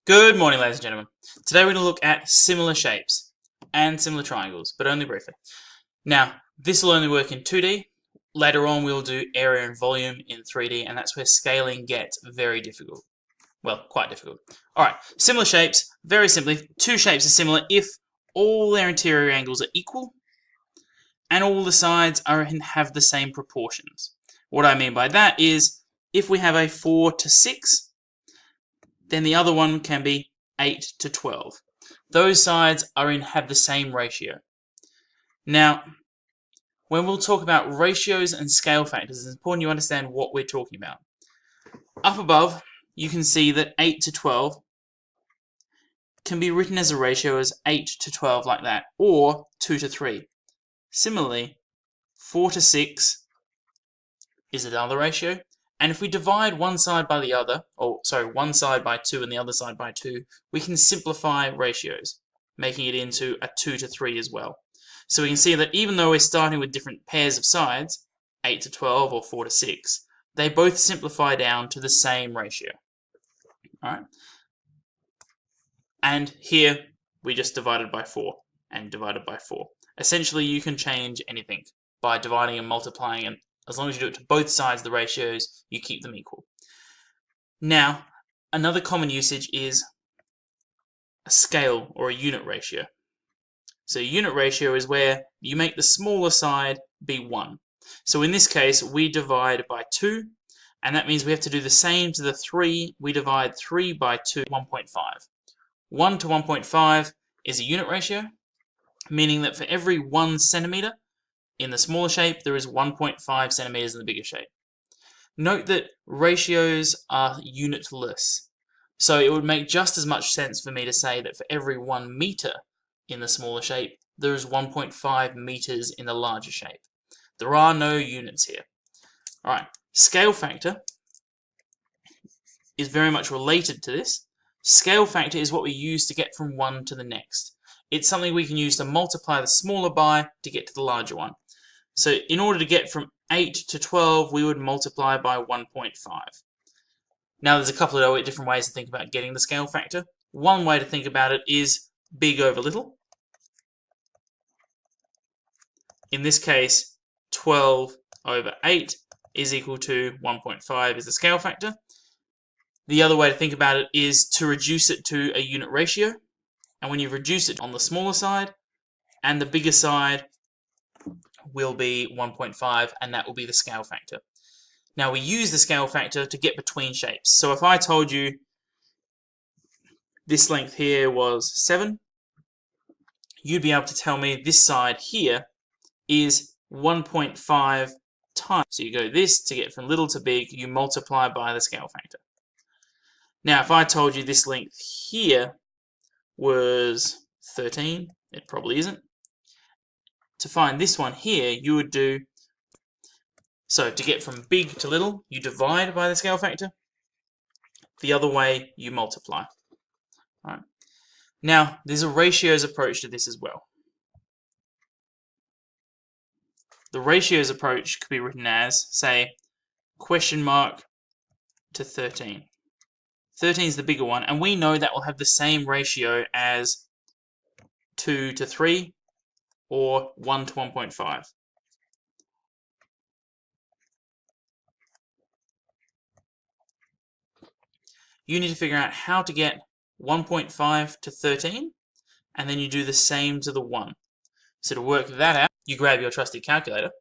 Good morning, ladies and gentlemen. Today we're going to look at similar shapes and similar triangles, but only briefly. Now, this will only work in 2D. Later on we'll do area and volume in 3D, and that's where scaling gets very difficult. Well, quite difficult. Alright, similar shapes, very simply, two shapes are similar if all their interior angles are equal and all the sides have the same proportions. What I mean by that is, if we have a 4 to 6, then the other one can be 8 to 12. Those sides have the same ratio. Now, when we'll talk about ratios and scale factors, it's important you understand what we're talking about. Up above, you can see that 8 to 12 can be written as a ratio as 8 to 12 like that, or 2 to 3. Similarly, 4 to 6 is another ratio. And if we divide one side by the other, one side by 2 and the other side by 2, we can simplify ratios, making it into a 2 to 3 as well. So we can see that even though we're starting with different pairs of sides, 8 to 12 or 4 to 6, they both simplify down to the same ratio. Alright? And here, we just divided by 4 and divided by 4. Essentially, you can change anything by dividing and multiplying, and as long as you do it to both sides of the ratios, you keep them equal. Now, another common usage is a scale or a unit ratio. So a unit ratio is where you make the smaller side be 1. So in this case, we divide by 2, and that means we have to do the same to the 3. We divide 3 by 2, 1.5. 1 to 1.5 is a unit ratio, meaning that for every 1 centimeter in the smaller shape, there is 1.5 centimeters in the bigger shape. Note that ratios are unitless, so it would make just as much sense for me to say that for every 1 meter in the smaller shape, there is 1.5 meters in the larger shape. There are no units here. Alright, scale factor is very much related to this. Scale factor is what we use to get from one to the next. It's something we can use to multiply the smaller by to get to the larger one. So in order to get from 8 to 12, we would multiply by 1.5. Now there's a couple of different ways to think about getting the scale factor. One way to think about it is big over little. In this case, 12 over 8 is equal to 1.5 is the scale factor. The other way to think about it is to reduce it to a unit ratio. And when you reduce it on the smaller side, and the bigger side will be 1.5, and that will be the scale factor. Now we use the scale factor to get between shapes. So if I told you this length here was 7, you'd be able to tell me this side here is 1.5 times. So you go this to get from little to big, you multiply by the scale factor. Now if I told you this length here was 13, it probably isn't. To find this one here, you would do, so to get from big to little, you divide by the scale factor. The other way, you multiply. All right. Now, there's a ratios approach to this as well. The ratios approach could be written as, say, question mark to 13. 13 is the bigger one, and we know that will have the same ratio as 2 to 3, or 1 to 1.5. You need to figure out how to get 1.5 to 13, and then you do the same to the 1. So to work that out, you grab your trusty calculator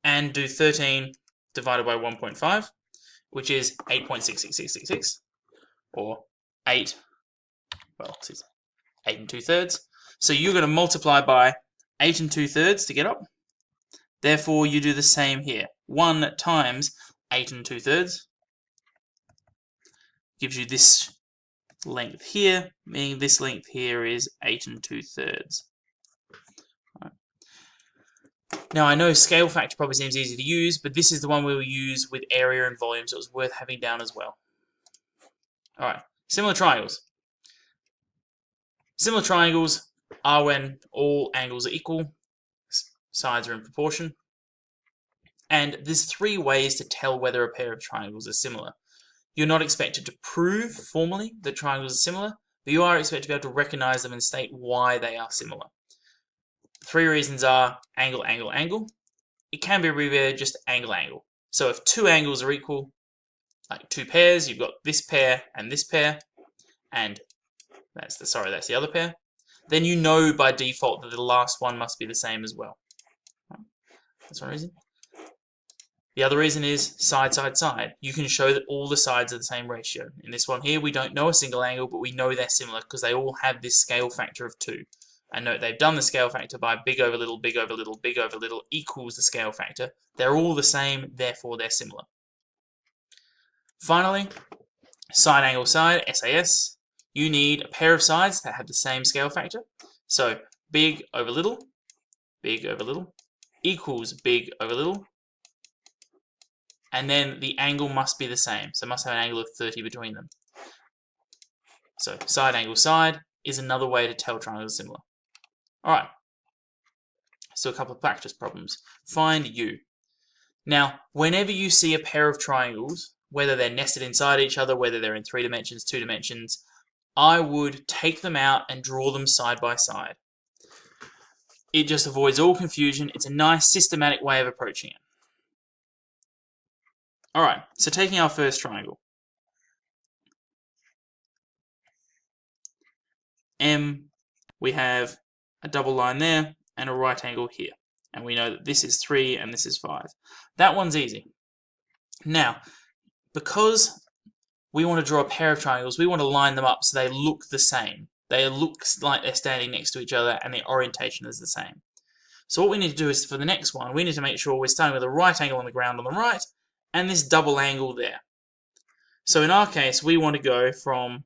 and do 13 divided by 1.5, which is 8.66666, or 8 and 2/3. So you're going to multiply by 8 and 2/3 to get up. Therefore, you do the same here. 1 times 8 and 2/3 gives you this length here, meaning this length here is 8 and 2/3. Right. Now, I know scale factor probably seems easy to use, but this is the one we will use with area and volume, so it's worth having down as well. Alright, similar triangles. Similar triangles are when all angles are equal, sides are in proportion, and there's 3 ways to tell whether a pair of triangles are similar. You're not expected to prove formally that triangles are similar, but you are expected to be able to recognize them and state why they are similar. Three reasons are angle, angle, angle. It can be abbreviated just angle, angle. So if two angles are equal, like two pairs, you've got this pair, and that's the other pair, then you know by default that the last one must be the same as well. That's one reason. The other reason is side, side, side. You can show that all the sides are the same ratio. In this one here, we don't know a single angle, but we know they're similar because they all have this scale factor of 2. And note they've done the scale factor by big over little, big over little, big over little equals the scale factor. They're all the same, therefore they're similar. Finally, side angle side, SAS. You need a pair of sides that have the same scale factor. So big over little equals big over little. And then the angle must be the same. So it must have an angle of 30 between them. So side angle side is another way to tell triangles are similar. Alright, so a couple of practice problems. Find U. Now, whenever you see a pair of triangles, whether they're nested inside each other, whether they're in 3 dimensions, 2 dimensions, I would take them out and draw them side by side. It just avoids all confusion. It's a nice systematic way of approaching it. Alright, so taking our first triangle. M, we have a double line there and a right angle here. And we know that this is 3 and this is 5. That one's easy. Now, because we want to draw a pair of triangles, we want to line them up so they look the same. They look like they're standing next to each other and the orientation is the same. So what we need to do is, for the next one, we need to make sure we're starting with a right angle on the ground on the right and this double angle there. So in our case, we want to go from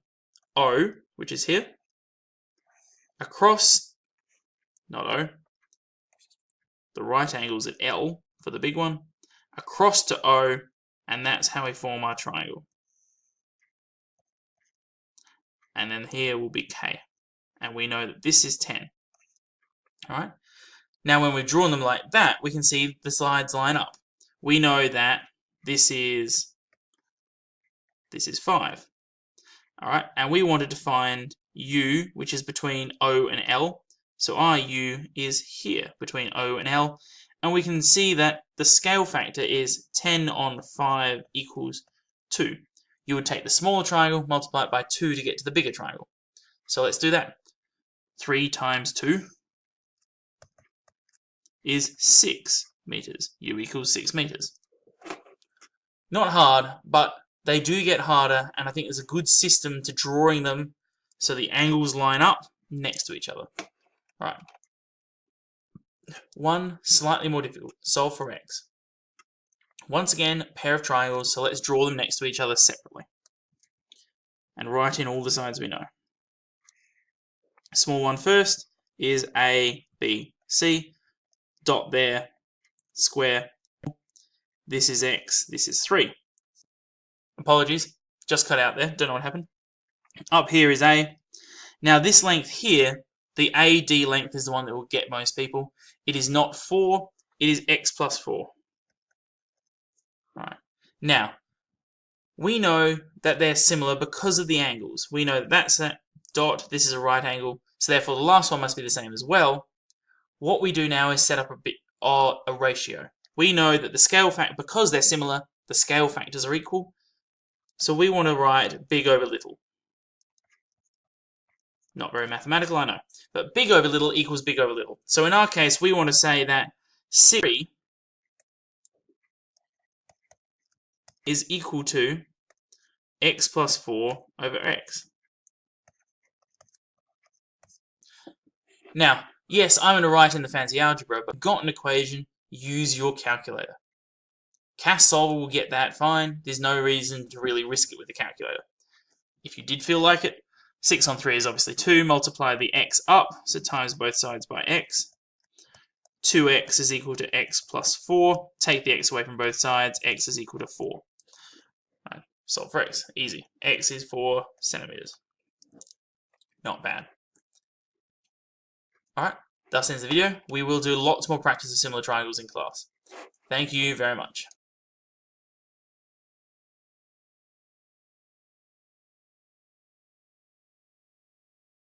O, which is here, across, not O, the right angle's at L for the big one, across to O, and that's how we form our triangle. And then here will be K. And we know that this is 10. Alright? Now when we've drawn them like that, we can see the sides line up. We know that this is 5. Alright? And we wanted to find U, which is between O and L. So our U is here, between O and L. And we can see that the scale factor is 10 on 5 equals 2. You would take the smaller triangle, multiply it by 2 to get to the bigger triangle. So let's do that. 3 times 2 is 6 meters. U equals 6 meters. Not hard, but they do get harder, and I think there's a good system to drawing them so the angles line up next to each other. Right. One slightly more difficult. Solve for x. Once again, a pair of triangles, so let's draw them next to each other separately. And write in all the sides we know. Small one first is A, B, C. Dot there, square. This is x, this is 3. Apologies, just cut out there, don't know what happened. Up here is A. Now this length here, the AD length is the one that will get most people. It is not 4, it is x plus 4. Right. Now, we know that they're similar because of the angles. We know that that's a dot, this is a right angle, so therefore the last one must be the same as well. What we do now is set up a ratio. We know that the scale factor, because they're similar, the scale factors are equal. So we want to write big over little. Not very mathematical, I know. But big over little equals big over little. So in our case, we want to say that 3 is equal to x plus 4 over x. Now, yes, I'm going to write in the fancy algebra, but got an equation, use your calculator. CAS solver will get that fine. There's no reason to really risk it with the calculator. If you did feel like it, 6 on 3 is obviously 2. Multiply the x up, so times both sides by x. 2x is equal to x plus 4. Take the x away from both sides. X is equal to 4. Right, solve for x. Easy. X is 4 centimeters. Not bad. Alright, that ends the video. We will do lots more practice of similar triangles in class. Thank you very much.